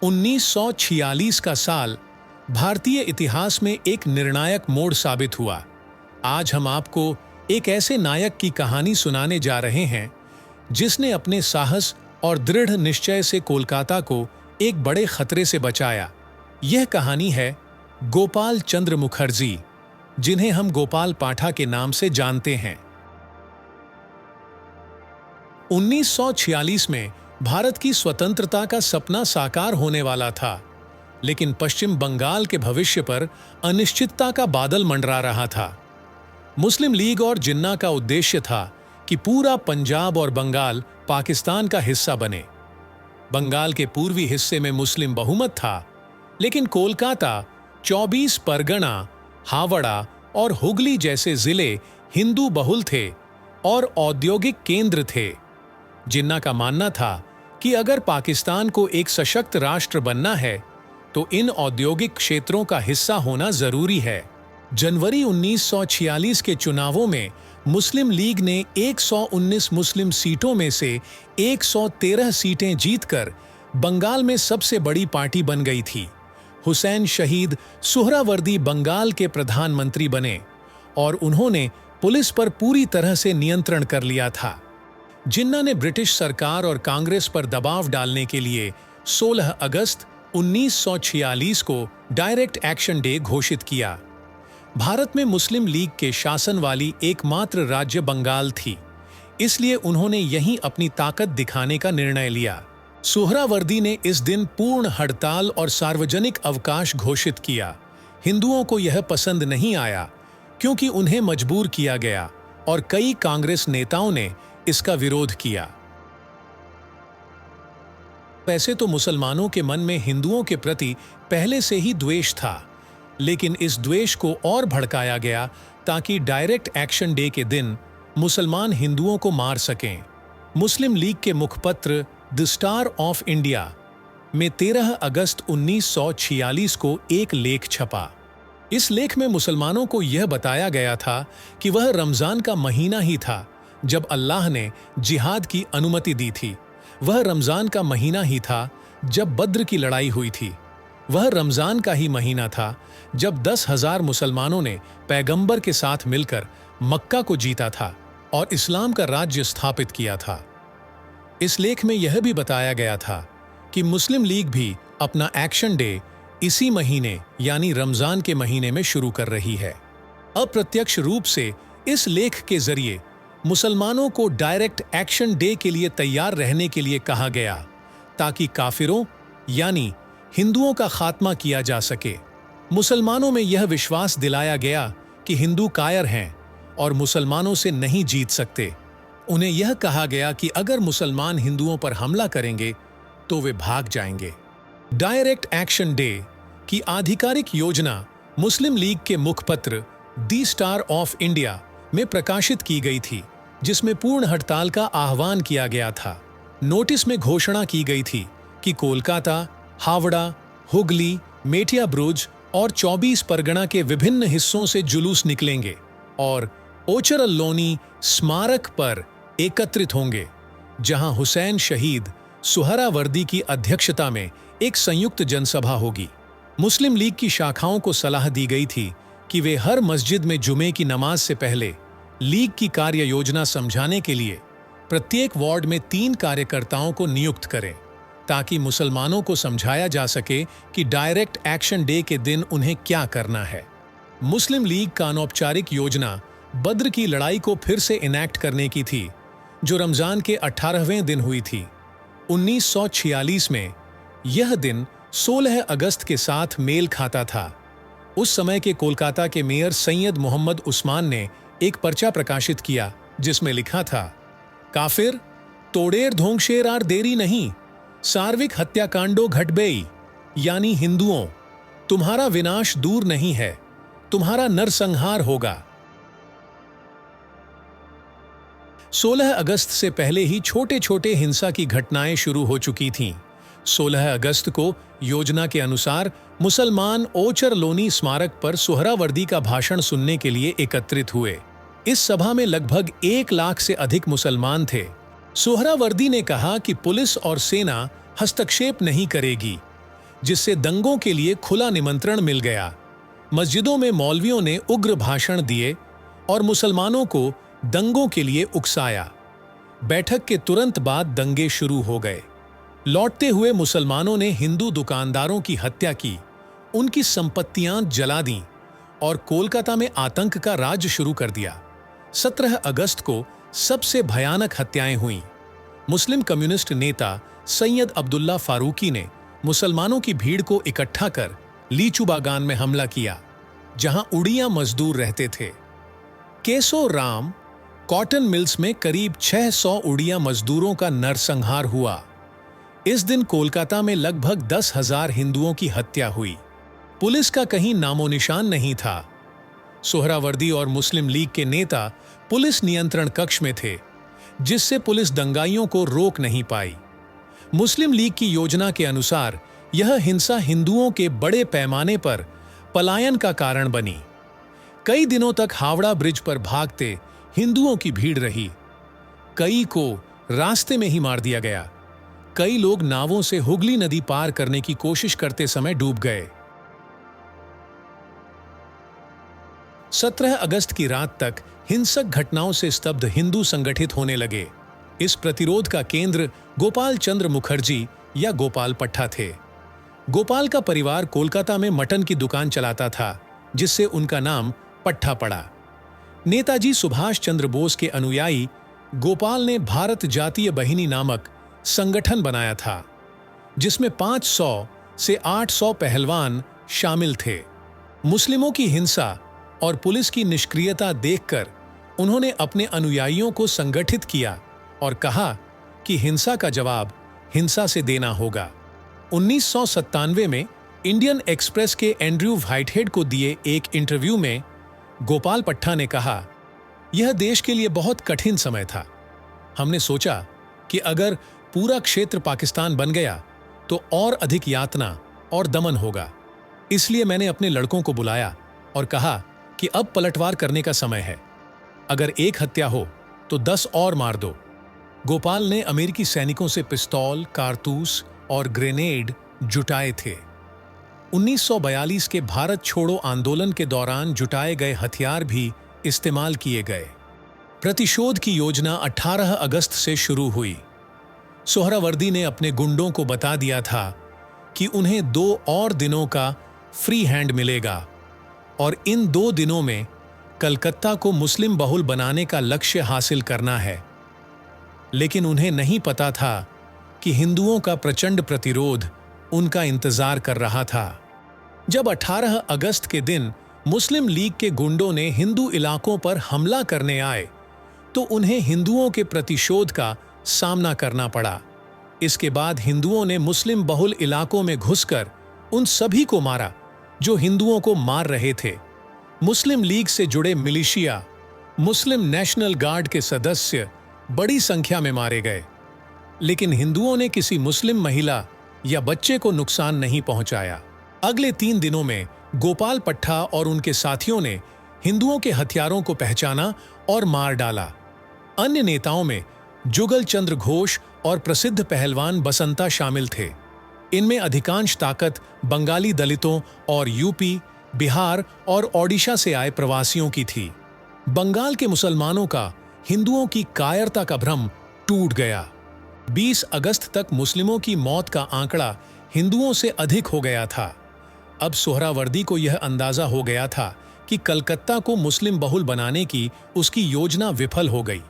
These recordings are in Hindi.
1946 का साल भारतीय इतिहास में एक निर्णायक मोड़ साबित हुआ। आज हम आपको एक ऐसे नायक की कहानी सुनाने जा रहे हैं जिसने अपने साहस और दृढ़ निश्चय से कोलकाता को एक बड़े खतरे से बचाया। यह कहानी है गोपाल चंद्र मुखर्जी, जिन्हें हम गोपाल पाठा के नाम से जानते हैं। 1946 में भारत की स्वतंत्रता का सपना साकार होने वाला था, लेकिन पश्चिम बंगाल के भविष्य पर अनिश्चितता का बादल मंडरा रहा था। मुस्लिम लीग और जिन्ना का उद्देश्य था कि पूरा पंजाब और बंगाल पाकिस्तान का हिस्सा बने। बंगाल के पूर्वी हिस्से में मुस्लिम बहुमत था, लेकिन कोलकाता, 24 परगना, हावड़ा और हुगली जैसे जिले हिंदू बहुल थे और औद्योगिक केंद्र थे। जिन्ना का मानना था कि अगर पाकिस्तान को एक सशक्त राष्ट्र बनना है तो इन औद्योगिक क्षेत्रों का हिस्सा होना जरूरी है। जनवरी 1946 के चुनावों में मुस्लिम लीग ने 119 मुस्लिम सीटों में से 113 सीटें जीतकर बंगाल में सबसे बड़ी पार्टी बन गई थी। हुसैन शहीद सुहरावर्दी बंगाल के प्रधानमंत्री बने और उन्होंने पुलिस पर पूरी तरह से नियंत्रण कर लिया था। जिन्ना ने ब्रिटिश सरकार और कांग्रेस पर दबाव डालने के लिए 16 अगस्त 1946 को डायरेक्ट एक्शन डे घोषित किया। भारत में मुस्लिम लीग के शासन वाली एकमात्र राज्य बंगाल थी, इसलिए उन्होंने यहीं अपनी ताकत दिखाने का निर्णय लिया। सुहरावर्दी ने इस दिन पूर्ण हड़ताल और सार्वजनिक अवकाश घोषित किया। हिंदुओं को यह पसंद नहीं आया क्योंकि उन्हें मजबूर किया गया और कई कांग्रेस नेताओं ने इसका विरोध किया। वैसे तो मुसलमानों के मन में हिंदुओं के प्रति पहले से ही द्वेष था, लेकिन इस द्वेष को और भड़काया गया ताकि डायरेक्ट एक्शन डे के दिन मुसलमान हिंदुओं को मार सकें। मुस्लिम लीग के मुखपत्र द स्टार ऑफ इंडिया में 13 अगस्त 1946 को एक लेख छपा। इस लेख में मुसलमानों को यह बताया गया था कि वह रमजान का महीना ही था जब अल्लाह ने जिहाद की अनुमति दी थी। वह रमजान का महीना ही था जब बद्र की लड़ाई हुई थी। वह रमजान का ही महीना था जब 10,000 मुसलमानों ने पैगंबर के साथ मिलकर मक्का को जीता था और इस्लाम का राज्य स्थापित किया था। इस लेख में यह भी बताया गया था कि मुस्लिम लीग भी अपना एक्शन डे इसी महीने यानी रमजान के महीने में शुरू कर रही है। अप्रत्यक्ष रूप से इस लेख के जरिए मुसलमानों को डायरेक्ट एक्शन डे के लिए तैयार रहने के लिए कहा गया ताकि काफिरों यानी हिंदुओं का खात्मा किया जा सके। मुसलमानों में यह विश्वास दिलाया गया कि हिंदू कायर हैं और मुसलमानों से नहीं जीत सकते। उन्हें यह कहा गया कि अगर मुसलमान हिंदुओं पर हमला करेंगे तो वे भाग जाएंगे। डायरेक्ट एक्शन डे की आधिकारिक योजना मुस्लिम लीग के मुखपत्र द स्टार ऑफ इंडिया में प्रकाशित की गई थी, जिसमें पूर्ण हड़ताल का आह्वान किया गया था। नोटिस में घोषणा की गई थी कि कोलकाता, हावड़ा, हुगली, मेटिया ब्रुज और 24 परगना के विभिन्न हिस्सों से जुलूस निकलेंगे और ओचरल्लोनी स्मारक पर एकत्रित होंगे, जहां हुसैन शहीद सुहरावर्दी की अध्यक्षता में एक संयुक्त जनसभा होगी। मुस्लिम लीग की शाखाओं को सलाह दी गई थी कि वे हर मस्जिद में जुमे की नमाज से पहले लीग की कार्य योजना समझाने के लिए प्रत्येक वार्ड में 3 कार्यकर्ताओं को नियुक्त करें, ताकि मुसलमानों को समझाया जा सके कि डायरेक्ट एक्शन डे के दिन उन्हें क्या करना है। मुस्लिम लीग का अनौपचारिक योजना बद्र की लड़ाई को फिर से इनैक्ट करने की थी, जो रमजान के 18वें दिन हुई थी। 1946 में यह दिन 16 अगस्त के साथ मेल खाता था। उस समय के कोलकाता के मेयर सैयद मोहम्मद उस्मान ने एक पर्चा प्रकाशित किया जिसमें लिखा था, काफिर तोड़ेर धोंगशेर आर देरी नहीं, सार्विक हत्याकांडो घटबेई, यानी हिंदुओं तुम्हारा विनाश दूर नहीं है, तुम्हारा नरसंहार होगा। 16 अगस्त से पहले ही छोटे छोटे हिंसा की घटनाएं शुरू हो चुकी थीं। 16 अगस्त को योजना के अनुसार मुसलमान ओचरलोनी स्मारक पर सुहरावर्दी का भाषण सुनने के लिए एकत्रित हुए। इस सभा में लगभग 1 लाख से अधिक मुसलमान थे। सुहरावर्दी ने कहा कि पुलिस और सेना हस्तक्षेप नहीं करेगी, जिससे दंगों के लिए खुला निमंत्रण मिल गया। मस्जिदों में मौलवियों ने उग्र भाषण दिए और मुसलमानों को दंगों के लिए उकसाया। बैठक के तुरंत बाद दंगे शुरू हो गए। लौटते हुए मुसलमानों ने हिंदू दुकानदारों की हत्या की, उनकी संपत्तियां जला दीं और कोलकाता में आतंक का राज शुरू कर दिया। 17 अगस्त को सबसे भयानक हत्याएं हुईं। मुस्लिम कम्युनिस्ट नेता सैयद अब्दुल्ला फारूकी ने मुसलमानों की भीड़ को इकट्ठा कर लीचू बागान में हमला किया, जहां उड़िया मजदूर रहते थे। केसो राम कॉटन मिल्स में करीब 600 उड़िया मजदूरों का नरसंहार हुआ। इस दिन कोलकाता में लगभग 10,000 हिंदुओं की हत्या हुई। पुलिस का कहीं नामो निशान नहीं था। सोहरावर्दी और मुस्लिम लीग के नेता पुलिस नियंत्रण कक्ष में थे, जिससे पुलिस दंगाइयों को रोक नहीं पाई। मुस्लिम लीग की योजना के अनुसार यह हिंसा हिंदुओं के बड़े पैमाने पर पलायन का कारण बनी। कई दिनों तक हावड़ा ब्रिज पर भागते हिंदुओं की भीड़ रही। कई को रास्ते में ही मार दिया गया। कई लोग नावों से हुगली नदी पार करने की कोशिश करते समय डूब गए। 17 अगस्त की रात तक हिंसक घटनाओं से स्तब्ध हिंदू संगठित होने लगे। इस प्रतिरोध का केंद्र गोपाल चंद्र मुखर्जी या गोपाल पट्टा थे। गोपाल का परिवार कोलकाता में मटन की दुकान चलाता था, जिससे उनका नाम पट्टा पड़ा। नेताजी सुभाष चंद्र बोस के अनुयायी गोपाल ने भारत जातीय बहिनी नामक संगठन बनाया था, जिसमें 500 से 800 पहलवान शामिल थे। मुस्लिमों की हिंसा और पुलिस की निष्क्रियता देखकर उन्होंने अपने अनुयायियों को संगठित किया और कहा कि हिंसा का जवाब हिंसा से देना होगा। 1997 में इंडियन एक्सप्रेस के एंड्रयू व्हाइटहेड को दिए एक इंटरव्यू में गोपाल पट्टा ने कहा, यह देश के लिए बहुत कठिन समय था। हमने सोचा कि अगर पूरा क्षेत्र पाकिस्तान बन गया तो और अधिक यातना और दमन होगा। इसलिए मैंने अपने लड़कों को बुलाया और कहा कि अब पलटवार करने का समय है। अगर एक हत्या हो तो 10 और मार दो। गोपाल ने अमेरिकी सैनिकों से पिस्तौल, कारतूस और ग्रेनेड जुटाए थे। 1942 के भारत छोड़ो आंदोलन के दौरान जुटाए गए हथियार भी इस्तेमाल किए गए। प्रतिशोध की योजना 18 अगस्त से शुरू हुई। सोहरावर्दी ने अपने गुंडों को बता दिया था कि उन्हें 2 और दिनों का फ्री हैंड मिलेगा और इन 2 दिनों में कलकत्ता को मुस्लिम बहुल बनाने का लक्ष्य हासिल करना है। लेकिन उन्हें नहीं पता था कि हिंदुओं का प्रचंड प्रतिरोध उनका इंतजार कर रहा था। जब 18 अगस्त के दिन मुस्लिम लीग के गुंडों ने हिंदू इलाकों पर हमला करने आए तो उन्हें हिंदुओं के प्रतिशोध का सामना करना पड़ा। इसके बाद हिंदुओं ने मुस्लिम बहुल इलाकों में घुसकर उन सभी को मारा जो हिंदुओं को मार रहे थे। मुस्लिम लीग से जुड़े मिलिशिया, मुस्लिम नेशनल गार्ड के सदस्य बड़ी संख्या में मारे गए, लेकिन हिंदुओं ने किसी मुस्लिम महिला या बच्चे को नुकसान नहीं पहुंचाया। अगले 3 दिनों में गोपाल पट्टा और उनके साथियों ने हिंदुओं के हथियारों को पहचाना और मार डाला। अन्य नेताओं में जुगल चंद्र घोष और प्रसिद्ध पहलवान बसंता शामिल थे। इनमें अधिकांश ताकत बंगाली दलितों और यूपी, बिहार और ओडिशा से आए प्रवासियों की थी। बंगाल के मुसलमानों का हिंदुओं की कायरता का भ्रम टूट गया। 20 अगस्त तक मुस्लिमों की मौत का आंकड़ा हिंदुओं से अधिक हो गया था। अब सोहरावर्दी को यह अंदाजा हो गया था कि कलकत्ता को मुस्लिम बहुल बनाने की उसकी योजना विफल हो गई।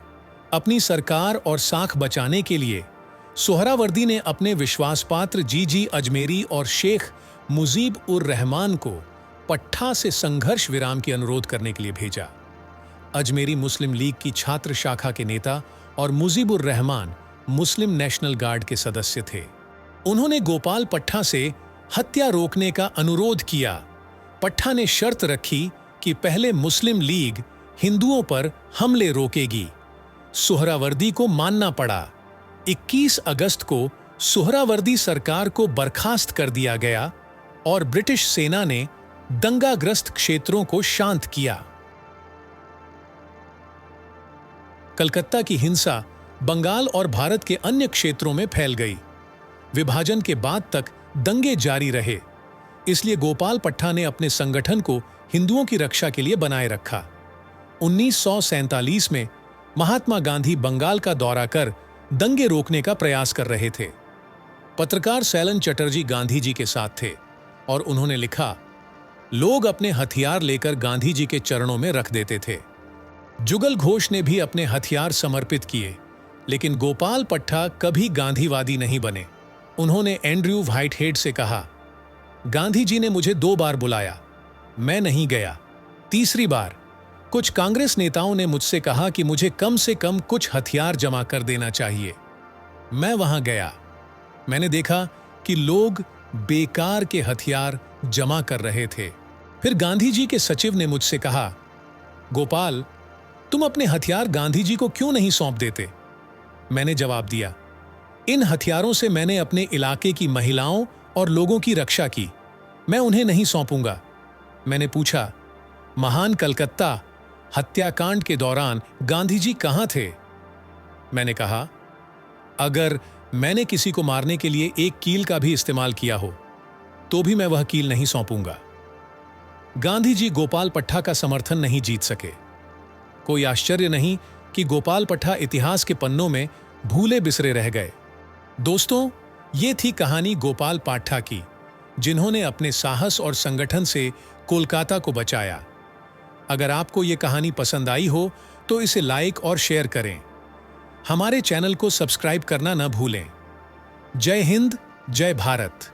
अपनी सरकार और साख बचाने के लिए सोहरावर्दी ने अपने विश्वासपात्र जीजी अजमेरी और शेख मुजीब उर रहमान को पट्टा से संघर्ष विराम की अनुरोध करने के लिए भेजा। अजमेरी मुस्लिम लीग की छात्र शाखा के नेता और मुजीबुर रहमान मुस्लिम नेशनल गार्ड के सदस्य थे। उन्होंने गोपाल पट्टा से हत्या रोकने का अनुरोध किया। पट्टा ने शर्त रखी कि पहले मुस्लिम लीग हिंदुओं पर हमले रोकेगी। सोहरावर्दी को मानना पड़ा। 21 अगस्त को सोहरावर्दी सरकार को बर्खास्त कर दिया गया और ब्रिटिश सेना ने दंगाग्रस्त क्षेत्रों को शांत किया। कलकत्ता की हिंसा बंगाल और भारत के अन्य क्षेत्रों में फैल गई। विभाजन के बाद तक दंगे जारी रहे। इसलिए गोपाल पट्टा ने अपने संगठन को हिंदुओं की रक्षा के लिए बनाए रखा। 1947 में महात्मा गांधी बंगाल का दौरा कर दंगे रोकने का प्रयास कर रहे थे। पत्रकार सैलन चटर्जी गांधी जी के साथ थे और उन्होंने लिखा, लोग अपने हथियार लेकर गांधी जी के चरणों में रख देते थे। जुगल घोष ने भी अपने हथियार समर्पित किए, लेकिन गोपाल पट्टा कभी गांधीवादी नहीं बने। उन्होंने एंड्रयू व्हाइटहेड से कहा, गांधी जी ने मुझे 2 बार बुलाया, मैं नहीं गया। तीसरी बार कुछ कांग्रेस नेताओं ने मुझसे कहा कि मुझे कम से कम कुछ हथियार जमा कर देना चाहिए। मैं वहां गया। मैंने देखा कि लोग बेकार के हथियार जमा कर रहे थे। फिर गांधी जी के सचिव ने मुझसे कहा, गोपाल, तुम अपने हथियार गांधी जी को क्यों नहीं सौंप देते? मैंने जवाब दिया, इन हथियारों से मैंने अपने इलाके की महिलाओं और लोगों की रक्षा की, मैं उन्हें नहीं सौंपूंगा। मैंने पूछा, महान कलकत्ता हत्याकांड के दौरान गांधी जी कहां थे? मैंने कहा, अगर मैंने किसी को मारने के लिए एक कील का भी इस्तेमाल किया हो तो भी मैं वह कील नहीं सौंपूंगा। गांधी जी गोपाल पट्टा का समर्थन नहीं जीत सके। कोई आश्चर्य नहीं कि गोपाल पट्टा इतिहास के पन्नों में भूले बिसरे रह गए। दोस्तों, ये थी कहानी गोपाल पट्टा की, जिन्होंने अपने साहस और संगठन से कोलकाता को बचाया। अगर आपको ये कहानी पसंद आई हो तो इसे लाइक और शेयर करें। हमारे चैनल को सब्सक्राइब करना न भूलें। जय हिंद, जय भारत।